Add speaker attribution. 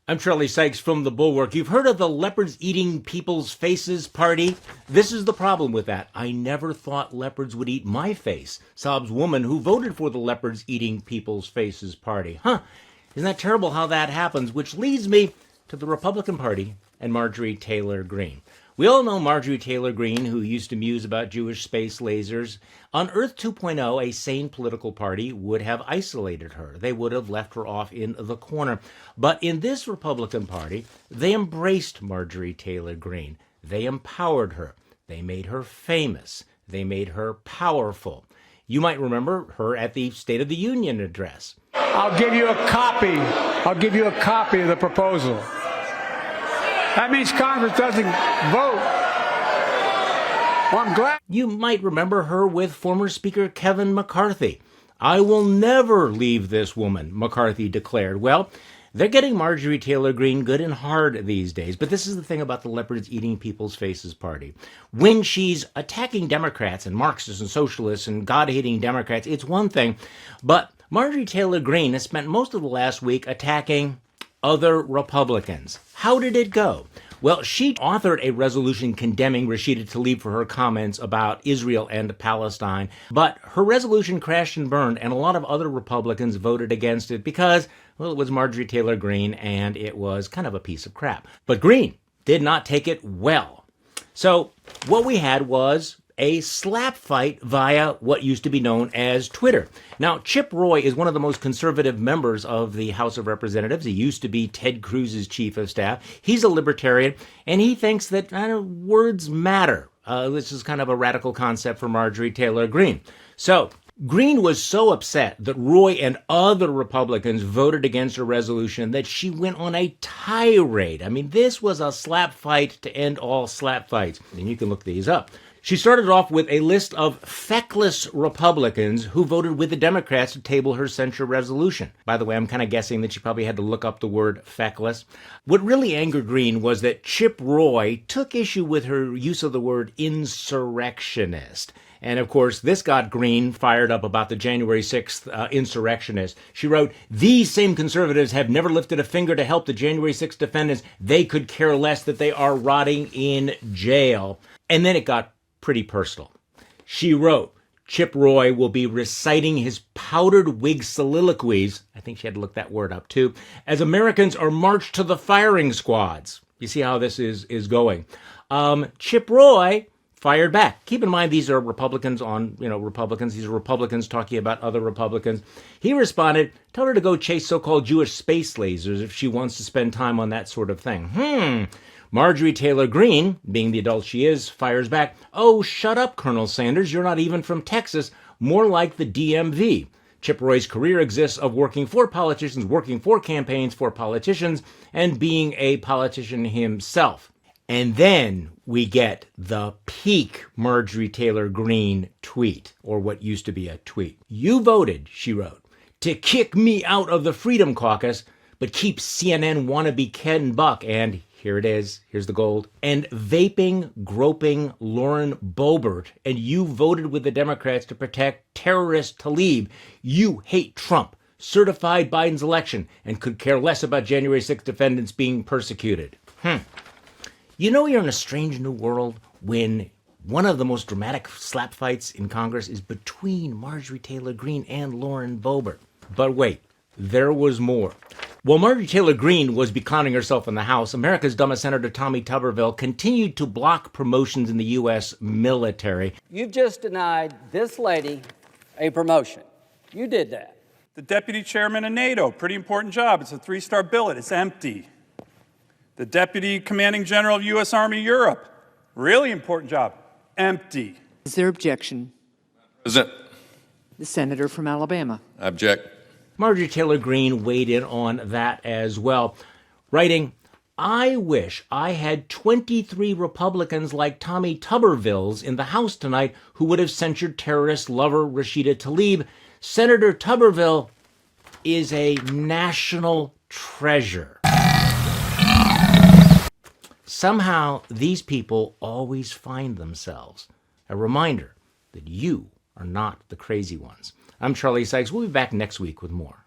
Speaker 1: I'm Charlie Sykes from the Bulwark. You've heard of the leopards eating people's faces party? This is the problem with that. I never thought leopards would eat my face, sobs woman who voted for the leopards eating people's faces party. Isn't that terrible how that happens? Which leads me to the Republican Party and Marjorie Taylor Greene. We all know Marjorie Taylor Greene, who used to muse about Jewish space lasers. On Earth 2.0, a sane political party would have isolated her. They would have left her off in the corner. But in this Republican Party, they embraced Marjorie Taylor Greene. They empowered her. They made her famous. They made her powerful. You might remember her at the State of the Union address.
Speaker 2: I'll give you a copy. I'll give you a copy of the proposal. That means Congress doesn't vote. Well, I'm glad.
Speaker 1: You might remember her with former Speaker Kevin McCarthy. I will never leave this woman, McCarthy declared. Well, they're getting Marjorie Taylor Greene good and hard these days. But this is the thing about the leopards eating people's faces party. When she's attacking Democrats and Marxists and socialists and God-hating Democrats, it's one thing. But Marjorie Taylor Greene has spent most of the last week attacking other Republicans. How did it go? Well, she authored a resolution condemning Rashida Tlaib for her comments about Israel and Palestine, but her resolution crashed and burned, and a lot of other Republicans voted against it because, well, it was Marjorie Taylor Greene, and it was kind of a piece of crap. But Greene did not take it well. So what we had was a slap fight via what used to be known as Twitter. Now, Chip Roy is one of the most conservative members of the House of Representatives. He used to be Ted Cruz's chief of staff. He's a libertarian, and he thinks that words matter. This is kind of a radical concept for Marjorie Taylor Greene. So Greene was so upset that Roy and other Republicans voted against a resolution that she went on a tirade. I mean, this was a slap fight to end all slap fights. And you can look these up. She started off with a list of feckless Republicans who voted with the Democrats to table her censure resolution. By the way, I'm kind of guessing that she probably had to look up the word feckless. What really angered Greene was that Chip Roy took issue with her use of the word insurrectionist. And of course, this got Greene fired up about the January 6th insurrectionists. She wrote, "These same conservatives have never lifted a finger to help the January 6th defendants. They could care less that they are rotting in jail." And then it got pretty personal. She wrote, Chip Roy will be reciting his powdered wig soliloquies, I think she had to look that word up too, as Americans are marched to the firing squads. You see how this is going. Chip Roy fired back. Keep in mind, these are Republicans on, Republicans. These are Republicans talking about other Republicans. He responded, tell her to go chase so-called Jewish space lasers if she wants to spend time on that sort of thing. Marjorie Taylor Greene, being the adult she is, fires back, "Oh, shut up, Colonel Sanders. You're not even from Texas. More like the DMV. Chip Roy's career exists of working for politicians, working for campaigns for politicians, and being a politician himself." And then we get the peak Marjorie Taylor Greene tweet, or what used to be a tweet. "You voted," she wrote, "to kick me out of the Freedom Caucus, but keep CNN wannabe Ken Buck and," here it is, here's the gold, "and vaping, groping Lauren Boebert, and you voted with the Democrats to protect terrorist Tlaib. You hate Trump, certified Biden's election, and could care less about January 6th defendants being persecuted." You know you're in a strange new world when one of the most dramatic slap fights in Congress is between Marjorie Taylor Greene and Lauren Boebert. But wait, there was more. While Marjorie Taylor Greene was beclowning herself in the House, America's dumbest Senator Tommy Tuberville continued to block promotions in the U.S. military.
Speaker 3: You've just denied this lady a promotion. You did that.
Speaker 4: The deputy chairman of NATO, pretty important job. It's a 3-star billet. It's empty. The deputy commanding general of U.S. Army Europe, really important job. Empty.
Speaker 5: Is there objection?
Speaker 6: President.
Speaker 5: The senator from Alabama.
Speaker 6: Object.
Speaker 1: Marjorie Taylor Greene weighed in on that as well, writing, "I wish I had 23 Republicans like Tommy Tuberville's in the House tonight who would have censured terrorist lover Rashida Tlaib. Senator Tuberville is a national treasure." Somehow, these people always find themselves. A reminder that you are not the crazy ones. I'm Charlie Sykes. We'll be back next week with more.